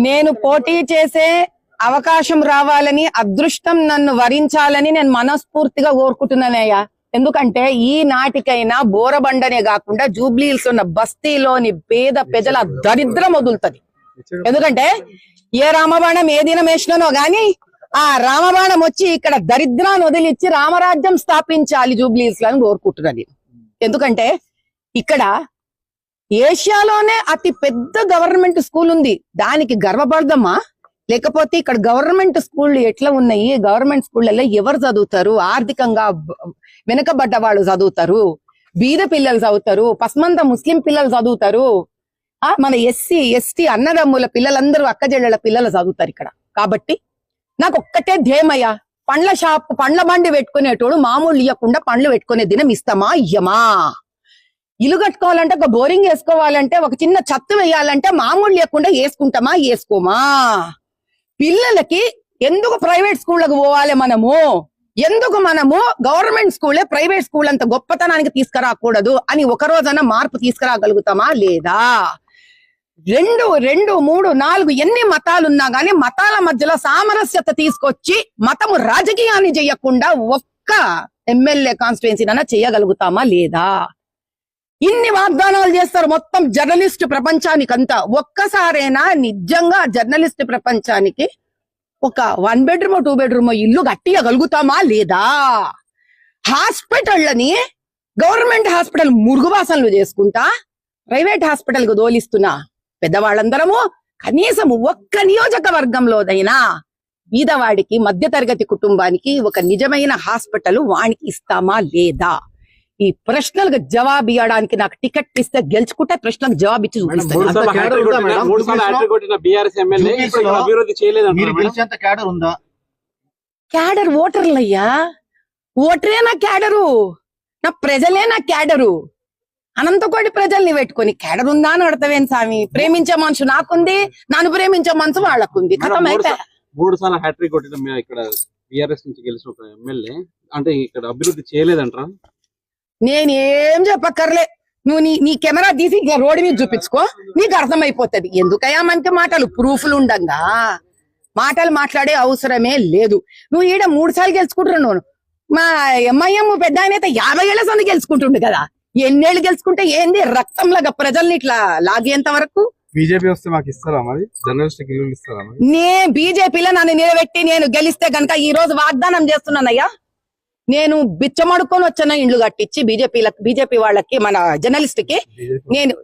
నేను పోటీ చేసే అవకాశం రావాలని, అదృష్టం నన్ను వరించాలని నేను మనస్ఫూర్తిగా కోరుకుంటున్నానయ్యా. ఎందుకంటే ఈ నాటికైనా బోరబండనే కాకుండా జూబ్లీహిల్స్ ఉన్న బస్తీలోని పేద ప్రజల దరిద్రం వదులుతుంది. ఎందుకంటే ఏ రామబాణం ఏ దినం వేసినానో గాని ఆ రామబాణం వచ్చి ఇక్కడ దరిద్రాన్ని వదిలిచ్చి రామరాజ్యం స్థాపించాలి జూబ్లీహిల్స్ అని కోరుకుంటున్నది. ఎందుకంటే ఇక్కడ ఏషియాలోనే అతి పెద్ద గవర్నమెంట్ స్కూల్ ఉంది. దానికి గర్వపడదమ్మా? లేకపోతే ఇక్కడ గవర్నమెంట్ స్కూళ్ళు ఎట్లా ఉన్నాయి? గవర్నమెంట్ స్కూళ్ళల్లో ఎవరు చదువుతారు? ఆర్థికంగా వెనుకబడ్డ వాళ్ళు చదువుతారు, బీద పిల్లలు చదువుతారు, పస్మంత ముస్లిం పిల్లలు చదువుతారు, మన ఎస్సీ ఎస్టీ అన్నదమ్ముల పిల్లలందరూ అక్కజెళ్ళల పిల్లలు చదువుతారు ఇక్కడ. కాబట్టి నాకు ఒక్కటే ధ్యేయమయ్యా, పండ్ల బండి పెట్టుకునేటోడు మామూలు ఇవ్వకుండా పండ్లు పెట్టుకునే దినం ఇస్తామా ఇయ్యమా? ఇల్లు కట్టుకోవాలంటే ఒక బోరింగ్ వేసుకోవాలంటే ఒక చిన్న చత్తు వేయాలంటే మామూలు లేకుండా వేసుకుంటామా వేసుకోమా? పిల్లలకి ఎందుకు ప్రైవేట్ స్కూళ్ళకు పోవాలి మనము? ఎందుకు మనము గవర్నమెంట్ స్కూలే ప్రైవేట్ స్కూల్ అంత గొప్పతనానికి తీసుకురాకూడదు అని ఒక రోజైనా మార్పు తీసుకురాగలుగుతామా లేదా? 2, 3, 4 ఎన్ని మతాలున్నా గానీ మతాల మధ్యలో సామరస్యత తీసుకొచ్చి మతము రాజకీయాన్ని చేయకుండా ఒక్క ఎమ్మెల్యే కాన్స్టిట్యుయెన్సీనైనా చేయగలుగుతామా లేదా? ఇన్ని వాగ్దానాలు చేస్తారు మొత్తం జర్నలిస్ట్ ప్రపంచానికంతా. ఒక్కసారైనా నిజంగా జర్నలిస్ట్ ప్రపంచానికి ఒక 1 బెడ్రూమ్ 2 బెడ్రూమ్ ఇల్లు కట్టియగలుగుతామా లేదా? హాస్పిటళ్ళని గవర్నమెంట్ హాస్పిటల్ మురుగువాసనలు చేసుకుంటా ప్రైవేట్ హాస్పిటల్ కు దోలిస్తున్నా పెద్దవాళ్ళందరము కనీసం ఒక్క నియోజకవర్గంలోదైనా బీదవాడికి మధ్యతరగతి కుటుంబానికి ఒక నిజమైన హాస్పిటల్ వానికి ఇస్తామా లేదా? ఈ ప్రశ్నలకు జవాబు ఇవ్వడానికి నాకు టికెట్ ఇస్తే గెలుచుకుంటే ప్రశ్నలకు జవాబు ఇచ్చి చూపిస్తాను. క్యాడర్ ఓటర్లయ్యా, ఓటరే నా క్యాడరు, నా ప్రజలే నా క్యాడరు. అనంతకోటి ప్రజల్ని పెట్టుకొని క్యాడర్ ఉందా అని అడతావేం స్వామి? ప్రేమించే మనసు నాకుంది, నన్ను ప్రేమించే మనసు వాళ్ళకుంది. కథం అయితే 3 సార్లు హ్యాట్రిక్ కొట్టిన ఇక్కడ బీఆర్ఎస్ నుంచి గెలిచిన ఒక ఎమ్మెల్యే అంటే ఇక్కడ అభివృద్ధి చేయలేదంటారా? నేనేం చెప్పక్కర్లే, నువ్వు నీ కెమెరా తీసి ఇట్లా రోడ్డు మీద చూపించుకో, నీకు అర్థమైపోతుంది. ఎందుకయ్యా మనకి మాటలు ప్రూఫ్లు ఉండంగా మాటలు మాట్లాడే అవసరమే లేదు. నువ్వు ఈడ 3 సార్లు గెలుచుకుంటున్నావు. మా ఎంఐఎం పెద్ద ఆయన అయితే 50 ఏళ్ల సంది గెలుచుకుంటుండే కదా. ఎన్నేళ్ళు గెలుచుకుంటే ఏంది? రక్తంలాగా ప్రజల్ని ఇట్లా లాగేంత వరకు బీజేపీ వస్తే మాకు ఇస్తారా? మరి జర్నలిస్ట్ ఇస్తారా? బీజేపీలో నన్ను నిలబెట్టి నేను గెలిస్తే గనక ఈ రోజు వాగ్దానం చేస్తున్నానయ్యా, నేను బిచ్చమడుకొని వచ్చిన ఇండ్లు కట్టించి బీజేపీ వాళ్ళకి మన జర్నలిస్ట్ కి నేను